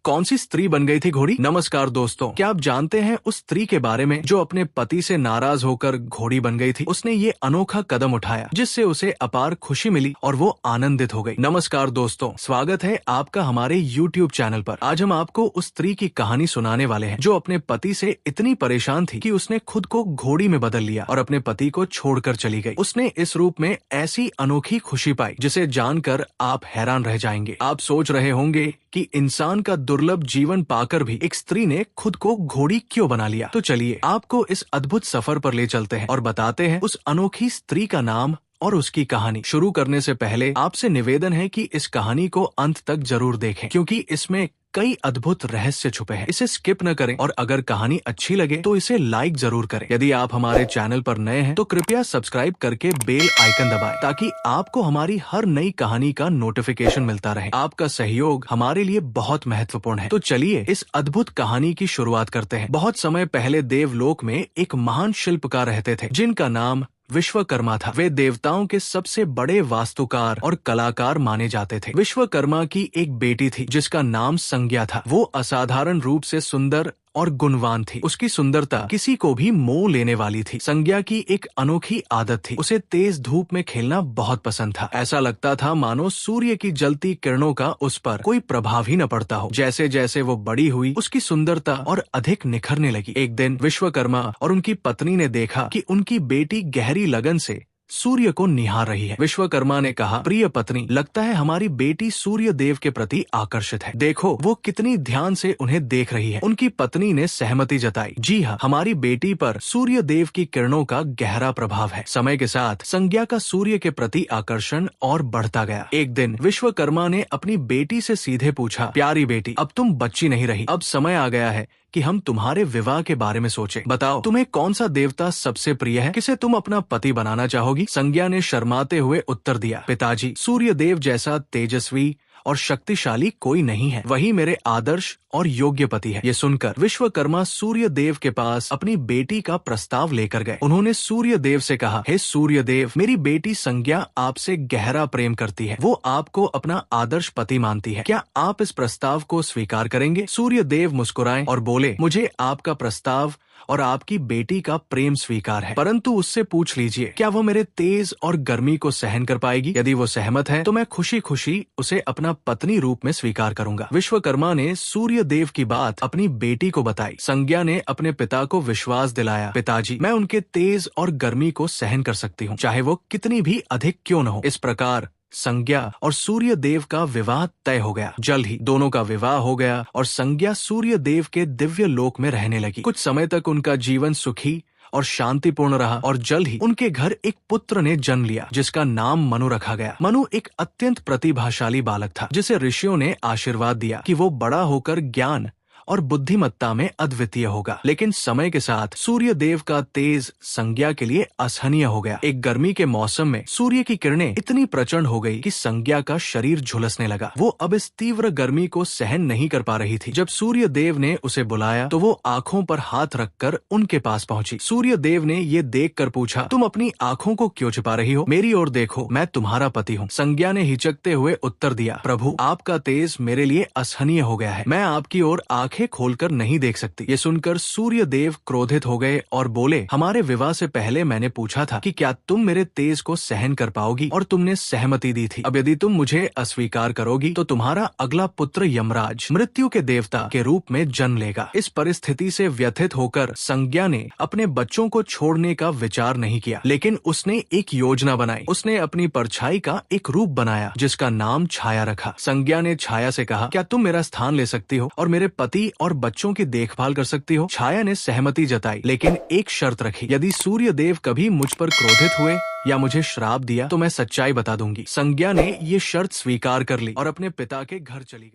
कौन सी स्त्री बन गई थी घोड़ी? नमस्कार दोस्तों, क्या आप जानते हैं उस स्त्री के बारे में जो अपने पति से नाराज होकर घोड़ी बन गई थी? उसने ये अनोखा कदम उठाया जिससे उसे अपार खुशी मिली और वो आनंदित हो गई। नमस्कार दोस्तों, स्वागत है आपका हमारे YouTube चैनल पर। आज हम आपको उस स्त्री की कहानी सुनाने वाले हैं जो अपने पति से इतनी परेशान थी कि उसने खुद को घोड़ी में बदल लिया और अपने पति को छोड़कर चली गई। उसने इस रूप में ऐसी अनोखी खुशी पाई जिसे जानकर आप हैरान रह जाएंगे। आप सोच रहे होंगे कि इंसान का दुर्लभ जीवन पाकर भी एक स्त्री ने खुद को घोड़ी क्यों बना लिया। तो चलिए आपको इस अद्भुत सफर पर ले चलते हैं और बताते हैं उस अनोखी स्त्री का नाम और उसकी कहानी। शुरू करने से पहले आपसे निवेदन है कि इस कहानी को अंत तक जरूर देखें क्योंकि इसमें कई अद्भुत रहस्य छुपे हैं। इसे स्किप न करें और अगर कहानी अच्छी लगे तो इसे लाइक जरूर करें। यदि आप हमारे चैनल पर नए हैं तो कृपया सब्सक्राइब करके बेल आइकन दबाएं ताकि आपको हमारी हर नई कहानी का नोटिफिकेशन मिलता रहे। आपका सहयोग हमारे लिए बहुत महत्वपूर्ण है। तो चलिए इस अद्भुत कहानी की शुरुआत करते हैं। बहुत समय पहले देवलोक में एक महान शिल्पकार रहते थे जिनका नाम विश्वकर्मा था। वे देवताओं के सबसे बड़े वास्तुकार और कलाकार माने जाते थे। विश्वकर्मा की एक बेटी थी जिसका नाम संज्ञा था। वो असाधारण रूप से सुंदर और गुणवान थी। उसकी सुंदरता किसी को भी मोह लेने वाली थी। संज्ञा की एक अनोखी आदत थी, उसे तेज धूप में खेलना बहुत पसंद था। ऐसा लगता था मानो सूर्य की जलती किरणों का उस पर कोई प्रभाव ही न पड़ता हो। जैसे जैसे वो बड़ी हुई उसकी सुंदरता और अधिक निखरने लगी। एक दिन विश्वकर्मा और उनकी पत्नी ने देखा कि उनकी बेटी गहरी लगन से सूर्य को निहार रही है। विश्वकर्मा ने कहा, प्रिय पत्नी, लगता है हमारी बेटी सूर्य देव के प्रति आकर्षित है। देखो वो कितनी ध्यान से उन्हें देख रही है। उनकी पत्नी ने सहमति जताई। जी हाँ, हमारी बेटी पर सूर्य देव की किरणों का गहरा प्रभाव है। समय के साथ संज्ञा का सूर्य के प्रति आकर्षण और बढ़ता गया। एक दिन विश्वकर्मा ने अपनी बेटी से सीधे पूछा, प्यारी बेटी, अब तुम बच्ची नहीं रही, अब समय आ गया है कि हम तुम्हारे विवाह के बारे में सोचें। बताओ तुम्हें कौन सा देवता सबसे प्रिय है, किसे तुम अपना पति बनाना चाहोगी? संज्ञा ने शर्माते हुए उत्तर दिया, पिताजी, सूर्य देव जैसा तेजस्वी और शक्तिशाली कोई नहीं है, वही मेरे आदर्श और योग्य पति है। ये सुनकर विश्वकर्मा सूर्य देव के पास अपनी बेटी का प्रस्ताव लेकर गए। उन्होंने सूर्य देव से कहा, हे सूर्य देव, मेरी बेटी संज्ञा आपसे गहरा प्रेम करती है। वो आपको अपना आदर्श पति मानती है। क्या आप इस प्रस्ताव को स्वीकार करेंगे? सूर्य देव मुस्कुराए और बोले, मुझे आपका प्रस्ताव और आपकी बेटी का प्रेम स्वीकार है, परंतु उससे पूछ लीजिए क्या वो मेरे तेज और गर्मी को सहन कर पाएगी? यदि वो सहमत है तो मैं खुशी खुशी उसे अपना पत्नी रूप में स्वीकार करूंगा। विश्वकर्मा ने सूर्य देव की बात अपनी बेटी को बताई। संज्ञा ने अपने पिता को विश्वास दिलाया, पिताजी, मैं उनके तेज और गर्मी को सहन कर सकती हूँ, चाहे वो कितनी भी अधिक क्यों न हो। इस प्रकार संज्ञा और सूर्य देव का विवाह तय हो गया। जल्द ही दोनों का विवाह हो गया और संज्ञा सूर्य देव के दिव्य लोक में रहने लगी। कुछ समय तक उनका जीवन सुखी और शांतिपूर्ण रहा और जल्द ही उनके घर एक पुत्र ने जन्म लिया जिसका नाम मनु रखा गया। मनु एक अत्यंत प्रतिभाशाली बालक था जिसे ऋषियों ने आशीर्वाद दिया कि वो बड़ा होकर ज्ञान और बुद्धिमत्ता में अद्वितीय होगा। लेकिन समय के साथ सूर्य देव का तेज संज्ञा के लिए असहनीय हो गया। एक गर्मी के मौसम में सूर्य की किरणें इतनी प्रचंड हो गई कि संज्ञा का शरीर झुलसने लगा। वो अब इस तीव्र गर्मी को सहन नहीं कर पा रही थी। जब सूर्य देव ने उसे बुलाया तो वो आंखों पर हाथ रखकर उनके पास पहुंची। सूर्य देव ने ये देखकर पूछा, तुम अपनी आंखों को क्यों छिपा रही हो? मेरी ओर देखो, मैं तुम्हारा पति हूँ। संज्ञा ने हिचकते हुए उत्तर दिया, प्रभु, आपका तेज मेरे लिए असहनीय हो गया है, मैं आपकी ओर आंखें खोलकर नहीं देख सकती। ये सुनकर सूर्य देव क्रोधित हो गए और बोले, हमारे विवाह से पहले मैंने पूछा था कि क्या तुम मेरे तेज को सहन कर पाओगी और तुमने सहमति दी थी। अब यदि तुम मुझे अस्वीकार करोगी तो तुम्हारा अगला पुत्र यमराज मृत्यु के देवता के रूप में जन्म लेगा। इस परिस्थिति से व्यथित होकर संज्ञा ने अपने बच्चों को छोड़ने का विचार नहीं किया, लेकिन उसने एक योजना बनाई। उसने अपनी परछाई का एक रूप बनाया जिसका नाम छाया रखा। संज्ञा ने छाया से कहा, क्या तुम मेरा स्थान ले सकती हो और मेरे पति और बच्चों की देखभाल कर सकती हो? छाया ने सहमति जताई, लेकिन एक शर्त रखी, यदि सूर्य देव कभी मुझ पर क्रोधित हुए या मुझे श्राप दिया तो मैं सच्चाई बता दूंगी। संज्ञा ने ये शर्त स्वीकार कर ली और अपने पिता के घर चली गई।